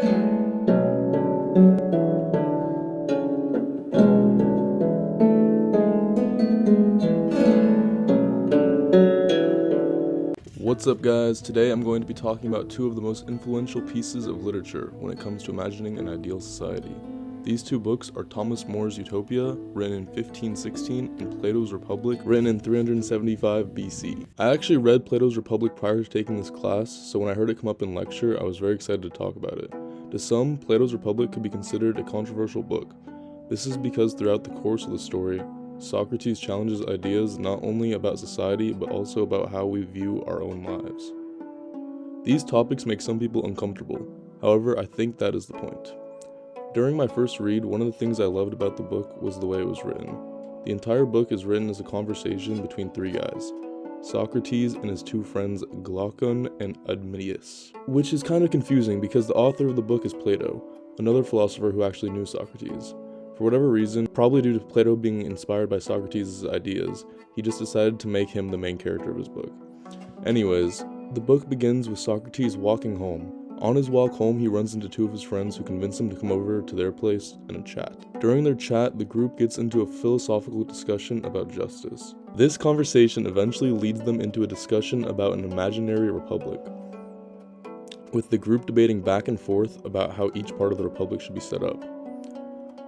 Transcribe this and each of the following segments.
What's up guys, today I'm going to be talking about two of the most influential pieces of literature when it comes to imagining an ideal society. These two books are Thomas More's Utopia, written in 1516, and Plato's Republic, written in 375 BC. I actually read Plato's Republic prior to taking this class, so when I heard it come up in lecture, I was very excited to talk about it. To some, Plato's Republic could be considered a controversial book. This is because throughout the course of the story, Socrates challenges ideas not only about society, but also about how we view our own lives. These topics make some people uncomfortable, however, I think that is the point. During my first read, one of the things I loved about the book was the way it was written. The entire book is written as a conversation between three guys, Socrates and his two friends Glaucon and Admetus, which is kind of confusing because the author of the book is Plato, another philosopher who actually knew Socrates. For whatever reason, probably due to Plato being inspired by Socrates' ideas, he just decided to make him the main character of his book. Anyways, the book begins with Socrates walking home. On his walk home, he runs into two of his friends who convince him to come over to their place and chat. During their chat, the group gets into a philosophical discussion about justice. This conversation eventually leads them into a discussion about an imaginary republic, with the group debating back and forth about how each part of the republic should be set up.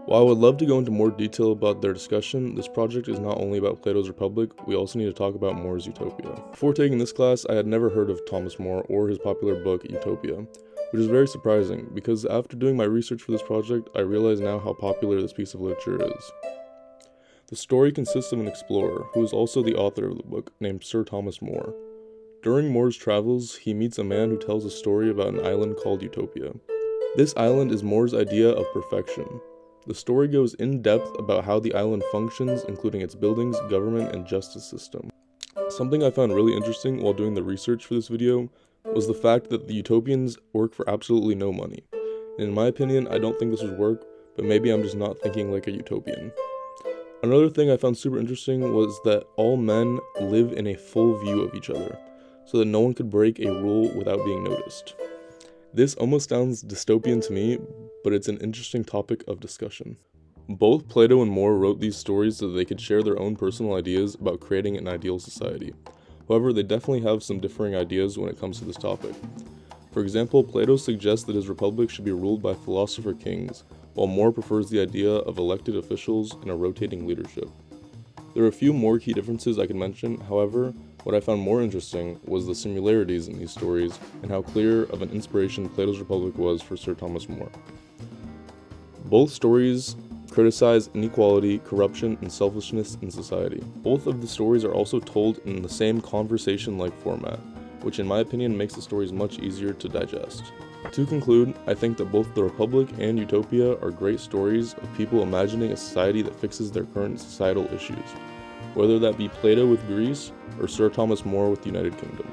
While I would love to go into more detail about their discussion, this project is not only about Plato's Republic, we also need to talk about More's Utopia. Before taking this class, I had never heard of Thomas More or his popular book, Utopia, which is very surprising, because after doing my research for this project, I realize now how popular this piece of literature is. The story consists of an explorer, who is also the author of the book, named Sir Thomas More. During More's travels, he meets a man who tells a story about an island called Utopia. This island is More's idea of perfection. The story goes in depth about how the island functions, including its buildings, government, and justice system. Something I found really interesting while doing the research for this video was the fact that the Utopians work for absolutely no money. And in my opinion, I don't think this would work, but maybe I'm just not thinking like a utopian. Another thing I found super interesting was that all men live in a full view of each other, so that no one could break a rule without being noticed. This almost sounds dystopian to me, but it's an interesting topic of discussion. Both Plato and More wrote these stories so that they could share their own personal ideas about creating an ideal society. However, they definitely have some differing ideas when it comes to this topic. For example, Plato suggests that his republic should be ruled by philosopher kings, while More prefers the idea of elected officials and a rotating leadership. There are a few more key differences I could mention, however, what I found more interesting was the similarities in these stories and how clear of an inspiration Plato's Republic was for Sir Thomas More. Both stories criticize inequality, corruption, and selfishness in society. Both of the stories are also told in the same conversation-like format, which in my opinion makes the stories much easier to digest. To conclude, I think that both the Republic and Utopia are great stories of people imagining a society that fixes their current societal issues, whether that be Plato with Greece or Sir Thomas More with the United Kingdom.